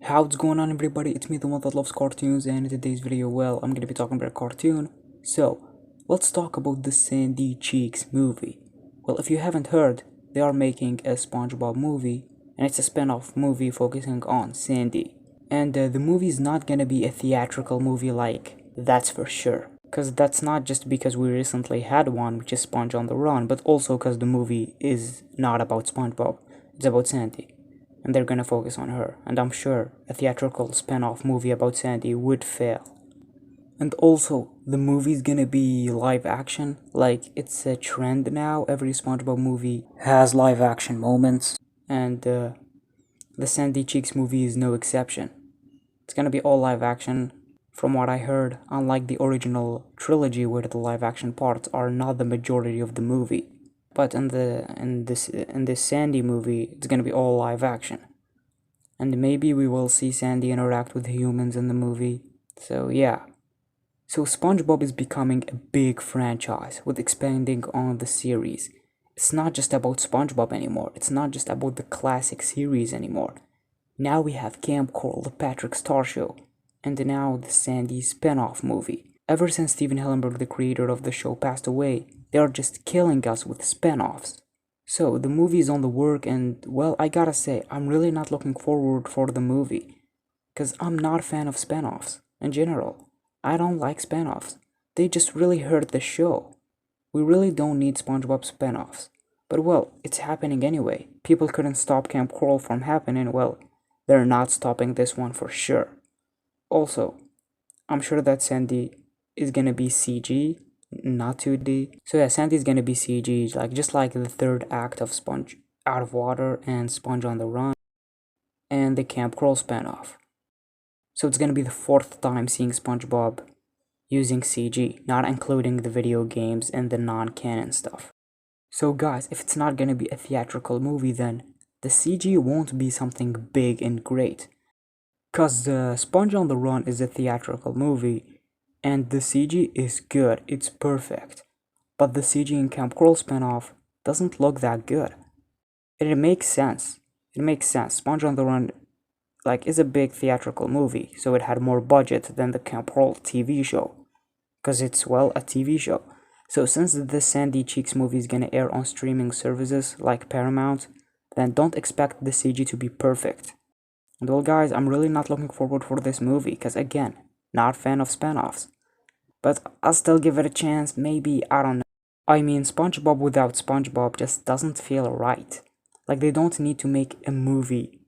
How's going on, everybody? It's me, the one that loves cartoons, and in today's video, well, I'm gonna be talking about a cartoon. So, let's talk about the Sandy Cheeks movie. Well, if you haven't heard, they are making a SpongeBob movie, and it's a spin-off movie focusing on Sandy. And the movie is not gonna be a theatrical movie, that's for sure. Cause that's not just because we recently had one, which is Sponge on the Run, but also cause the movie is not about SpongeBob, it's about Sandy. And they're gonna focus on her, and I'm sure a theatrical spin-off movie about Sandy would fail. And also, the movie's gonna be live action, like it's a trend now, every SpongeBob movie has live action moments, and the Sandy Cheeks movie is no exception. It's gonna be all live action, from what I heard, unlike the original trilogy where the live action parts are not the majority of the movie. But in this Sandy movie, it's gonna be all live action. And maybe we will see Sandy interact with humans in the movie. So yeah. So SpongeBob is becoming a big franchise with expanding on the series. It's not just about SpongeBob anymore. It's not just about the classic series anymore. Now we have Camp Coral, the Patrick Star Show, and now the Sandy spin-off movie. Ever since Steven Hillenburg, the creator of the show, passed away, they are just killing us with spin-offs. So the movie is on the work, and well, I gotta say, I'm really not looking forward for the movie, cause I'm not a fan of spin-offs in general. I don't like spin-offs. They just really hurt the show. We really don't need SpongeBob spin-offs. But well, it's happening anyway. People couldn't stop Camp Coral from happening. Well, they're not stopping this one for sure. Also, I'm sure that Sandy is gonna be CG, not 2D. So yeah, Sandy's gonna be CG, just like the third act of Sponge Out of Water and Sponge on the Run and the Camp Coral spinoff. So it's gonna be the fourth time seeing SpongeBob using CG, not including the video games and the non-canon stuff. So guys, if it's not gonna be a theatrical movie, then the CG won't be something big and great. Cause the Sponge on the Run is a theatrical movie, and the CG is good, it's perfect. But the CG in Camp Coral spinoff doesn't look that good. It makes sense. It makes sense. Sponge on the Run is a big theatrical movie, so it had more budget than the Camp Coral TV show. Cause it's, well, a TV show. So since the Sandy Cheeks movie is gonna air on streaming services like Paramount, then don't expect the CG to be perfect. And well guys, I'm really not looking forward for this movie, cause again, not fan of spin-offs. But I'll still give it a chance, maybe, I don't know. I mean, SpongeBob without SpongeBob just doesn't feel right. Like, they don't need to make a movie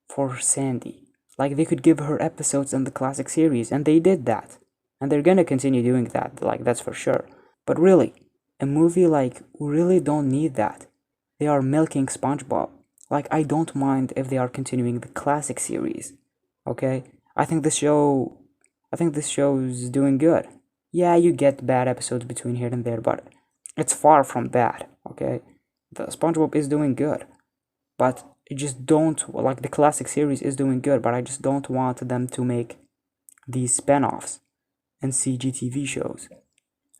for Sandy. Like, they could give her episodes in the classic series, and they did that. And they're gonna continue doing that, that's for sure. But really, a movie we really don't need that. They are milking SpongeBob. I don't mind if they are continuing the classic series. Okay? I think this show is doing good. Yeah, you get bad episodes between here and there, but it's far from bad, okay? The SpongeBob is doing good. But I just don't, the classic series is doing good, but I just don't want them to make these spin-offs and CGTV shows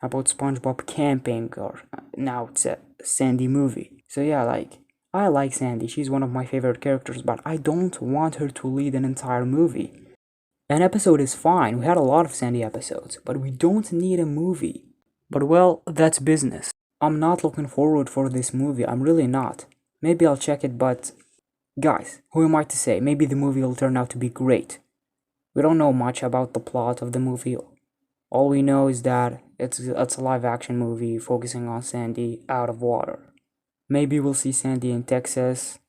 about SpongeBob camping, or now it's a Sandy movie. So yeah, I like Sandy, she's one of my favorite characters, but I don't want her to lead an entire movie. An episode is fine, we had a lot of Sandy episodes, but we don't need a movie. But well, that's business. I'm not looking forward for this movie, I'm really not. Maybe I'll check it, but guys, who am I to say? Maybe the movie will turn out to be great. We don't know much about the plot of the movie. All we know is that it's a live action movie focusing on Sandy out of water. Maybe we'll see Sandy in Texas.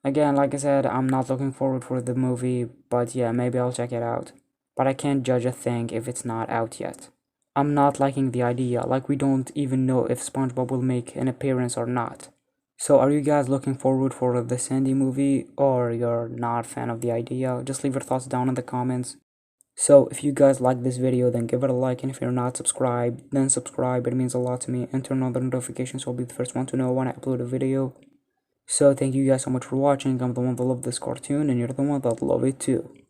Again, like I said, I'm not looking forward for the movie, but yeah, maybe I'll check it out. But I can't judge a thing if it's not out yet. I'm not liking the idea, we don't even know if SpongeBob will make an appearance or not. So are you guys looking forward for the Sandy movie, or you're not a fan of the idea? Just leave your thoughts down in the comments. So if you guys like this video, then give it a like, and if you're not subscribed, then subscribe, it means a lot to me, and turn on the notifications so you'll be the first one to know when I upload a video. So thank you guys so much for watching. I'm the one that love this cartoon, and you're the one that love it too.